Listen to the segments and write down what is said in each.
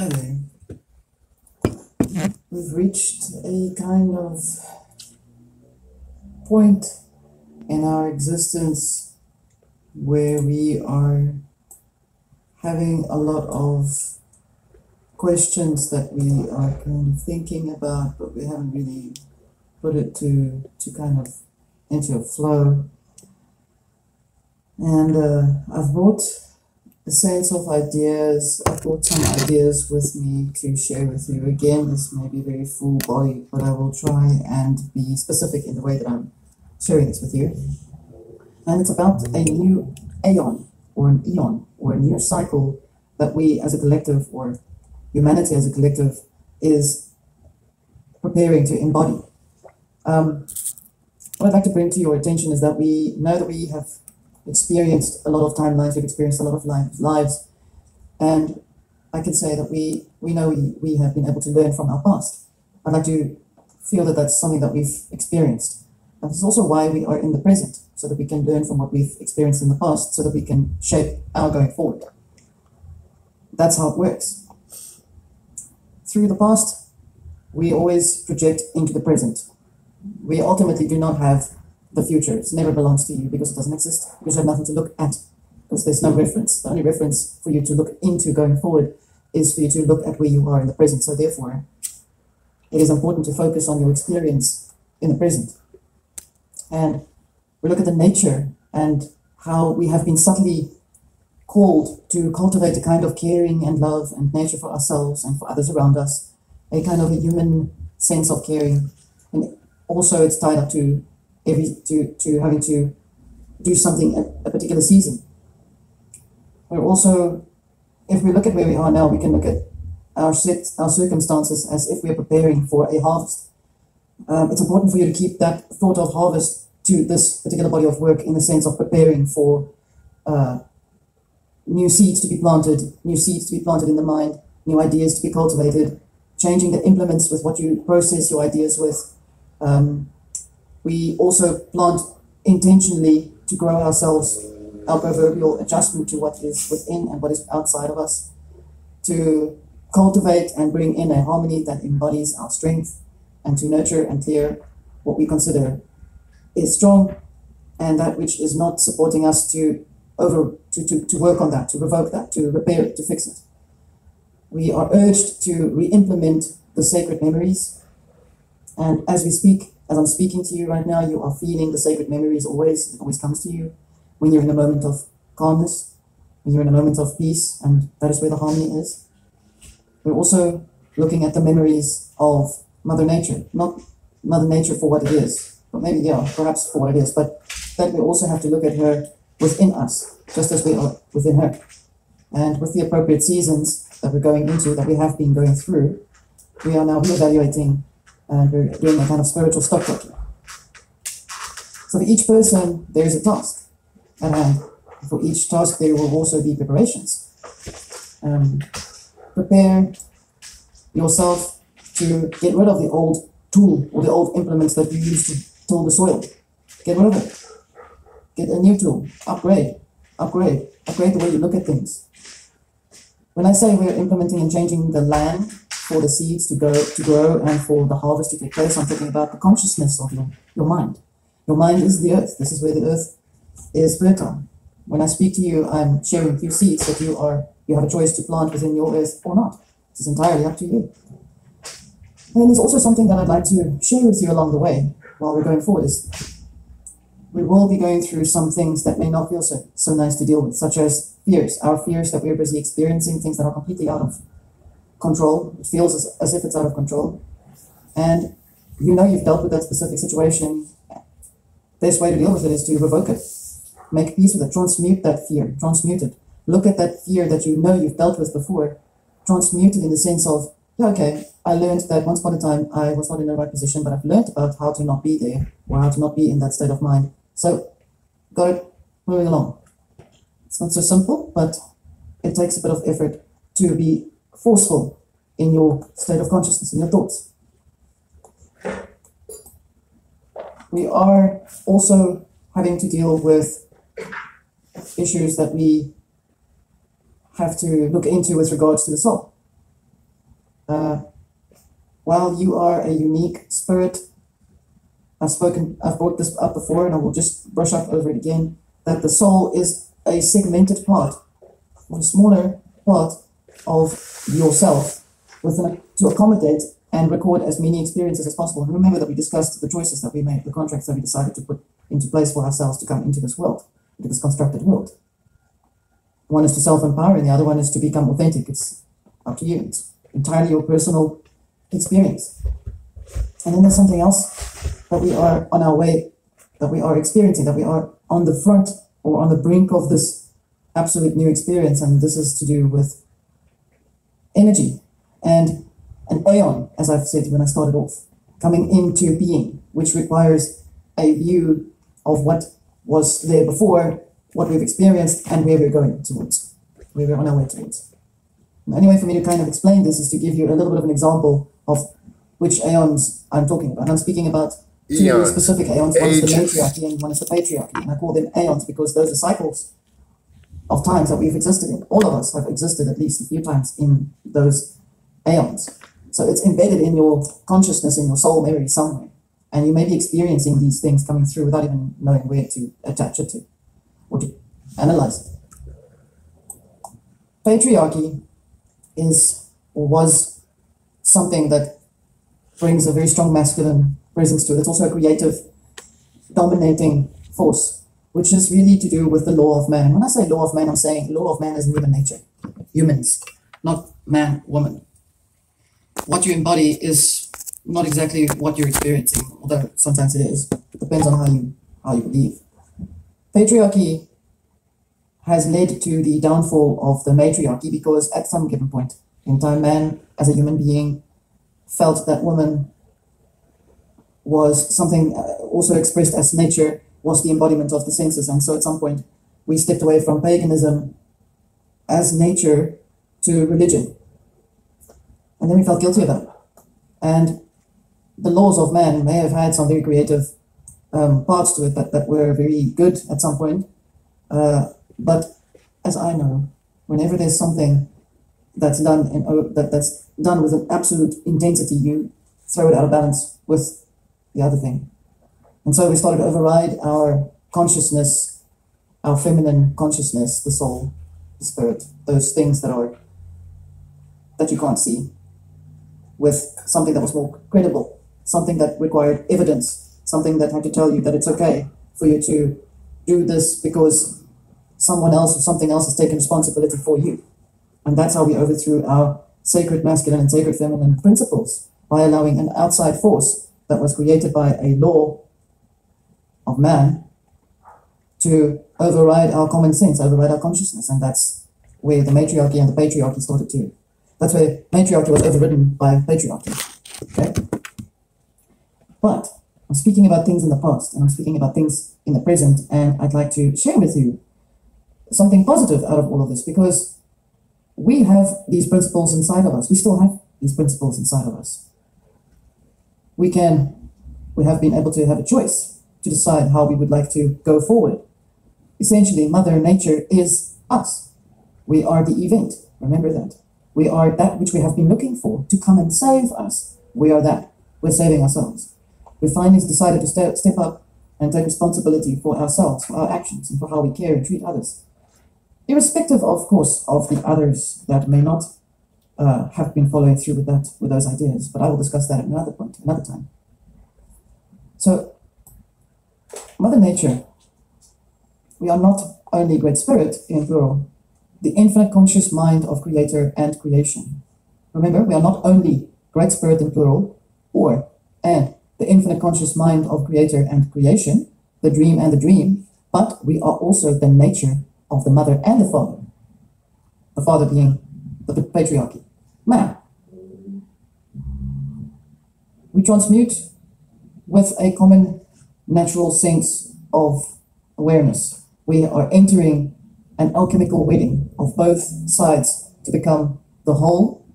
Hi there. We've reached a kind of point in our existence where we are having a lot of questions that we are kind of thinking about, but we haven't really put it to kind of into a flow. And I've brought a sense of ideas. I've brought some ideas with me to share with you. Again, this may be very full body, but I will try and be specific in the way that I'm sharing this with you. And it's about a new aeon, or an eon, or a new cycle that we as a collective, or humanity as a collective, is preparing to embody. What I'd like to bring to your attention is that we know that we have experienced a lot of timelines, we've experienced a lot of lives, and I can say that we know we have been able to learn from our past. I'd like to feel that that's something that we've experienced. And this is also why we are in the present, so that we can learn from what we've experienced in the past, so that we can shape our going forward. That's how it works. Through the past, we always project into the present. We ultimately do not have the future. It never belongs to you because it doesn't exist, because you have nothing to look at, because there's no reference. The only reference for you to look into going forward is for you to look at where you are in the present. So therefore, it is important to focus on your experience in the present. And we look at the nature and how we have been subtly called to cultivate a kind of caring and love and nature for ourselves and for others around us, a kind of a human sense of caring. And also it's tied up to having to do something at a particular season. We're also, if we look at where we are now, we can look at our circumstances as if we're preparing for a harvest. It's important for you to keep that thought of harvest to this particular body of work in the sense of preparing for new seeds to be planted in the mind, new ideas to be cultivated, changing the implements with what you process your ideas with. We also plant intentionally to grow ourselves, our proverbial adjustment to what is within and what is outside of us, to cultivate and bring in a harmony that embodies our strength, and to nurture and clear what we consider is strong, and that which is not supporting us to work on that, to revoke that, to repair it, to fix it. We are urged to re-implement the sacred memories, and as we speak, as I'm speaking to you right now, you are feeling the sacred memories always. It always comes to you when you're in a moment of calmness, when you're in a moment of peace, and that is where the harmony is. We're also looking at the memories of Mother Nature, not Mother Nature for what it is, but maybe, perhaps for what it is, but that we also have to look at her within us, just as we are within her. And with the appropriate seasons that we're going into, that we have been going through, we are now reevaluating, and we're doing a kind of spiritual stock taking. So for each person, there is a task at hand. For each task, there will also be preparations. Prepare yourself to get rid of the old tool or the old implements that you use to till the soil. Get rid of it. Get a new tool. Upgrade the way you look at things. When I say we're implementing and changing the land for the seeds to grow and for the harvest to take place, I'm talking about the consciousness of your mind. Your mind is the earth. This is where the earth is fertile. When I speak to you, I'm sharing with you seeds that you have a choice to plant within your earth or not. This is entirely up to you. And then there's also something that I'd like to share with you along the way while we're going forward is we will be going through some things that may not feel so nice to deal with, such as fears. Our fears that we're busy experiencing, things that are completely out of control. It feels as if it's out of control. And you've dealt with that specific situation. Best way to deal with it is to revoke it. Make peace with it. Transmute that fear. Transmute it. Look at that fear that you've dealt with before. Transmute it in the sense of, I learned that once upon a time I was not in the right position, but I've learned about how to not be there or how to not be in that state of mind. So, got it moving along. It's not so simple, but it takes a bit of effort to be forceful in your state of consciousness, in your thoughts. We are also having to deal with issues that we have to look into with regards to the soul. while you are a unique spirit, I've brought this up before and I will just brush up over it again, that the soul is a segmented part, or a smaller part of yourself to accommodate and record as many experiences as possible. And remember that we discussed the choices that we made, the contracts that we decided to put into place for ourselves to come into this world, into this constructed world. One is to self-empower and the other one is to become authentic. It's up to you. It's entirely your personal experience. And then there's something else that we are on our way, that we are experiencing, that we are on the front or on the brink of this absolute new experience. And this is to do with energy and an aeon, as I've said when I started off, coming into being, which requires a view of what was there before, what we've experienced, and where we're going towards, where we're on our way towards. The only way for me to kind of explain this is to give you a little bit of an example of which aeons I'm talking about. I'm speaking about two specific aeons. One is the matriarchy and one is the patriarchy. And I call them aeons because those are cycles of times that we've existed in. All of us have existed at least a few times in those aeons. So it's embedded in your consciousness, in your soul memory somewhere. And you may be experiencing these things coming through without even knowing where to attach it to or to analyze it. Patriarchy is or was something that brings a very strong masculine presence to it. It's also a creative, dominating force, which is really to do with the law of man. When I say law of man, I'm saying law of man is in human nature. Humans, not man, woman. What you embody is not exactly what you're experiencing, although sometimes it is. It depends on how you believe. Patriarchy has led to the downfall of the matriarchy because at some given point in time, man, as a human being, felt that woman was something also expressed as nature, was the embodiment of the senses. And so at some point, we stepped away from paganism as nature to religion. And then we felt guilty about it. And the laws of man may have had some very creative parts to it that were very good at some point. But as I know, whenever there's something that's done that's done with an absolute intensity, you throw it out of balance with the other thing. And so we started to override our consciousness, our feminine consciousness, the soul, the spirit, those things that you can't see, with something that was more credible, something that required evidence, something that had to tell you that it's okay for you to do this because someone else or something else has taken responsibility for you. And that's how we overthrew our sacred masculine and sacred feminine principles, by allowing an outside force that was created by a law of man to override our common sense, override our consciousness. And that's where the matriarchy and the patriarchy started to. That's where matriarchy was overridden by patriarchy. Okay? But I'm speaking about things in the past, and I'm speaking about things in the present, and I'd like to share with you something positive out of all of this, because we have these principles inside of us. We still have these principles inside of us. We have been able to have a choice to decide how we would like to go forward. Essentially, Mother Nature is us. We are the event. Remember that. We are that which we have been looking for to come and save us. We are that. We're saving ourselves. We finally decided to step up and take responsibility for ourselves, for our actions, and for how we care and treat others. Irrespective, of course, of the others that may not have been following through with those ideas. But I will discuss that at another point, another time. So, Mother Nature, we are not only Great Spirit in plural, the infinite conscious mind of Creator and creation. Remember, we are not only Great Spirit in plural, and the infinite conscious mind of Creator and creation, the dream and the dream, but we are also the nature of the mother and the father being the patriarchy, man. We transmute with a common natural sense of awareness. We are entering an alchemical wedding of both sides to become the whole,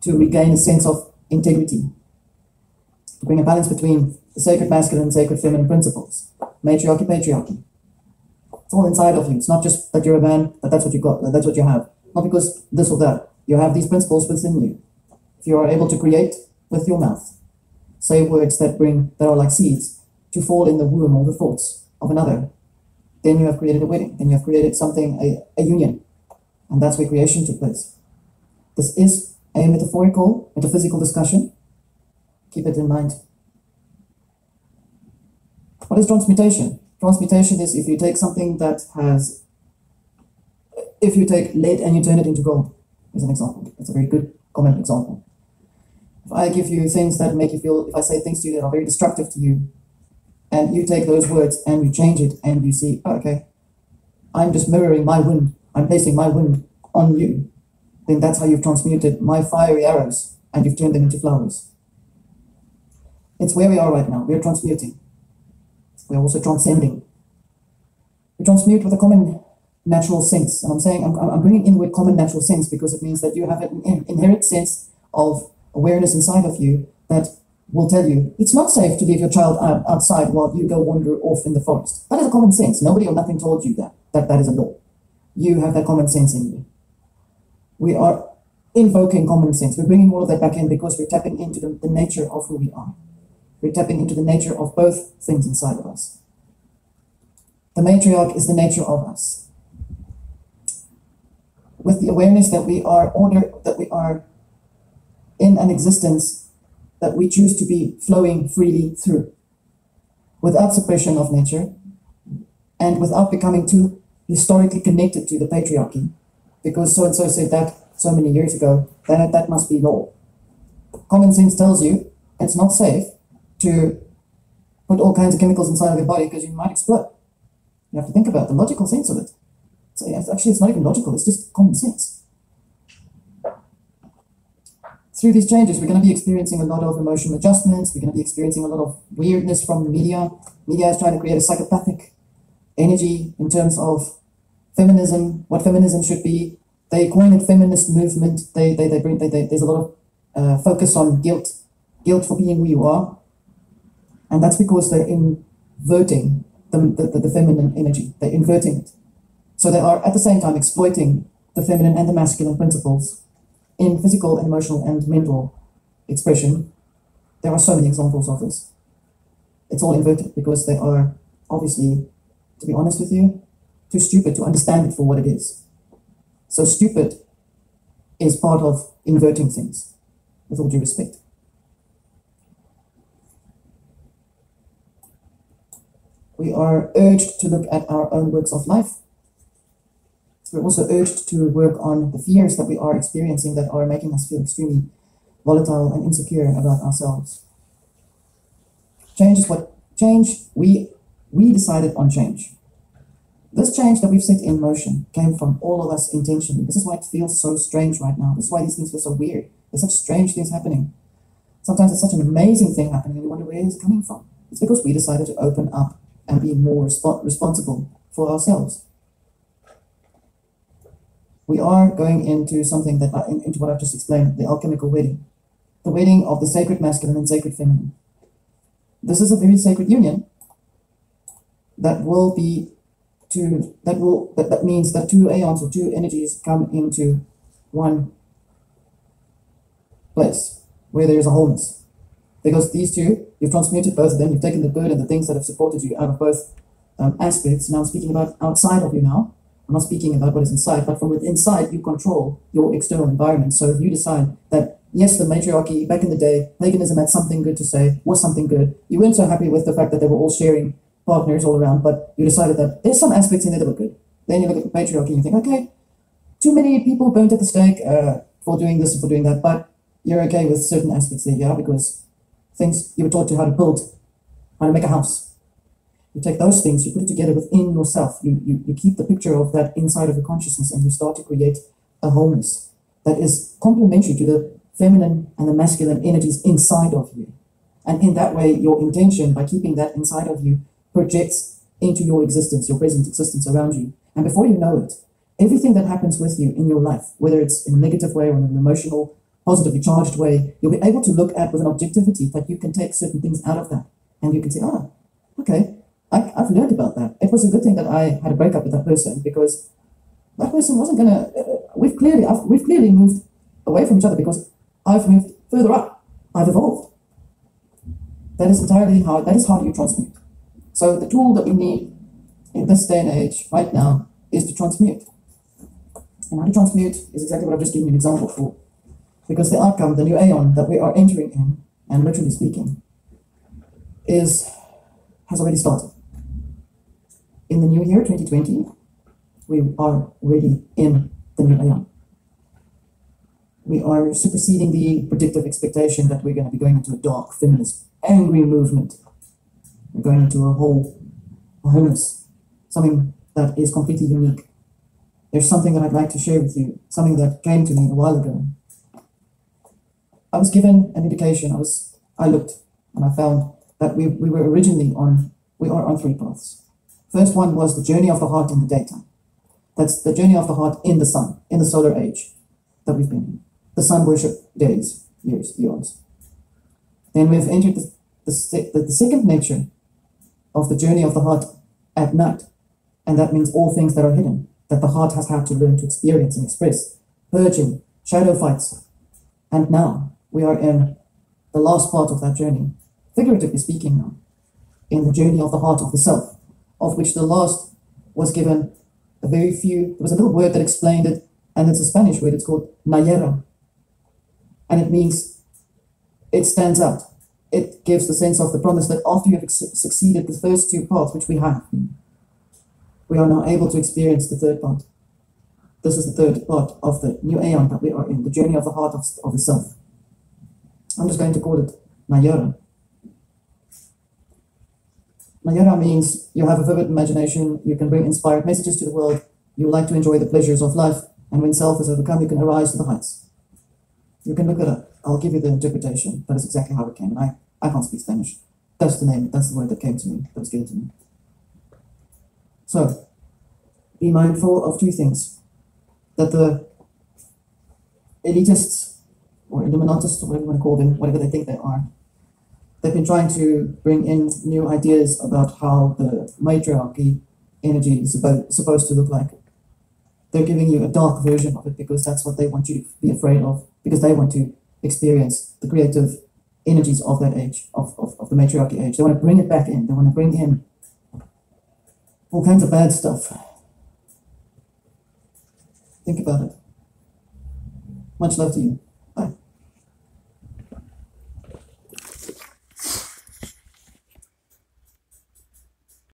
to regain a sense of integrity, to bring a balance between the sacred masculine and sacred feminine principles, matriarchy, patriarchy. It's all inside of you. It's not just that you're a man, that's what you got, that's what you have. Not because this or that. You have these principles within you. if you are able to create with your mouth, say words that are like seeds to fall in the womb or the thoughts of another, then you have created a wedding. Then you have created something, a union. And that's where creation took place. This is a metaphorical, metaphysical discussion. Keep it in mind. What is transmutation? Transmutation is if you take something that has, if you take lead and you turn it into gold, as an example. That's a very good, common example. If I give you things that make you feel, if I say things to you that are very destructive to you, and you take those words and you change it and you see, oh, okay, I'm just mirroring my wind, I'm placing my wind on you, then that's how you've transmuted my fiery arrows and you've turned them into flowers. It's where we are right now. We're transmuting. We're also transcending. We transmute with a common natural sense. And I'm bringing in with common natural sense because it means that you have an inherent sense of awareness inside of you that will tell you it's not safe to leave your child outside while you go wander off in the forest. That is a common sense. Nobody or nothing told you that is a law. You have that common sense in you. We are invoking common sense. We're bringing all of that back in because we're tapping into the nature of who we are. We're tapping into the nature of both things inside of us. The matriarch is the nature of us. With the awareness that we are in an existence that we choose to be flowing freely through, without suppression of nature, and without becoming too historically connected to the patriarchy, because so-and-so said that so many years ago, that must be law. Common sense tells you it's not safe to put all kinds of chemicals inside of your body because you might explode. You have to think about the logical sense of it. So actually, it's not even logical, it's just common sense. Through these changes, we're going to be experiencing a lot of emotional adjustments. We're going to be experiencing a lot of weirdness from the media. Media is trying to create a psychopathic energy in terms of feminism, what feminism should be. They coin it feminist movement. There's a lot of focus on guilt for being who you are. And that's because they're inverting the feminine energy. They're inverting it. So they are at the same time exploiting the feminine and the masculine principles in physical and emotional and mental expression. There are so many examples of this. It's all inverted because they are obviously, to be honest with you, too stupid to understand it for what it is. So stupid is part of inverting things, with all due respect. We are urged to look at our own works of life. We're also urged to work on the fears that we are experiencing that are making us feel extremely volatile and insecure about ourselves. Change is what change, we decided on change. This change that we've set in motion came from all of us intentionally. This is why it feels so strange right now. This is why these things feel so weird. There's such strange things happening. Sometimes it's such an amazing thing happening and you wonder where it's coming from. It's because we decided to open up and be more responsible for ourselves. We are going into something into what I've just explained, the alchemic wedding. The wedding of the sacred masculine and sacred feminine. This is a very sacred union that means that two aeons or two energies come into one place where there is a wholeness. Because these two, you've transmuted both of them, you've taken the good and the things that have supported you out of both aspects. Now I'm speaking about outside of you now. I'm not speaking about what is inside, but from within inside, you control your external environment. So if you decide that, yes, the matriarchy, back in the day, paganism had something good to say, was something good. You weren't so happy with the fact that they were all sharing partners all around, but you decided that there's some aspects in there that were good. Then you look at the patriarchy and you think, okay, too many people burnt at the stake for doing this and for doing that, but you're okay with certain aspects there, yeah, because things you were taught to how to build, how to make a house. You take those things, you put it together within yourself. You keep the picture of that inside of your consciousness and you start to create a wholeness that is complementary to the feminine and the masculine energies inside of you. And in that way, your intention, by keeping that inside of you, projects into your existence, your present existence around you. And before you know it, everything that happens with you in your life, whether it's in a negative way or in an emotional, positively charged way, you'll be able to look at with an objectivity that you can take certain things out of that. And you can say, oh, okay, I've learned about that. It was a good thing that I had a breakup with that person because that person wasn't going to, we've clearly moved away from each other because I've moved further up. I've evolved. That is entirely how, that is how you transmute. So the tool that we need in this day and age right now is to transmute. And how to transmute is exactly what I've just given you an example for. Because the outcome, the new aeon that we are entering in, and literally speaking, has already started. In the new year, 2020, we are already in the new aeon. We are superseding the predictive expectation that we're going to be going into a dark, feminist, angry movement. We're going into a wholeness, something that is completely unique. There's something that I'd like to share with you, something that came to me a while ago. I was given an indication. I looked and I found that we are on three paths. First one was the journey of the heart in the daytime. That's the journey of the heart in the sun, in the solar age that we've been in. The sun worship days, years, eons. Then we've entered the second nature of the journey of the heart at night. And that means all things that are hidden, that the heart has had to learn to experience and express, purging, shadow fights. And now we are in the last part of that journey, figuratively speaking now, in the journey of the heart of the self, of which the last was given a very few, there was a little word that explained it, and it's a Spanish word, it's called nayera. And it means, it stands out. It gives the sense of the promise that after you have succeeded the first two parts, which we have, we are now able to experience the third part. This is the third part of the new aeon that we are in, the journey of the heart of the self. I'm just going to call it Nayara. Nayara means you have a vivid imagination, you can bring inspired messages to the world, you like to enjoy the pleasures of life, and when self is overcome, you can arise to the heights. You can look it up. I'll give you the interpretation. That is exactly how it came. And I can't speak Spanish. That's the name, that's the word that came to me, that was given to me. So, be mindful of two things. That the elitists, or Illuminatists, or whatever you want to call them, whatever they think they are, they've been trying to bring in new ideas about how the matriarchy energy is supposed to look like. They're giving you a dark version of it because that's what they want you to be afraid of, because they want to experience the creative energies of that age, of the matriarchy age. They want to bring it back in. They want to bring in all kinds of bad stuff. Think about it. Much love to you.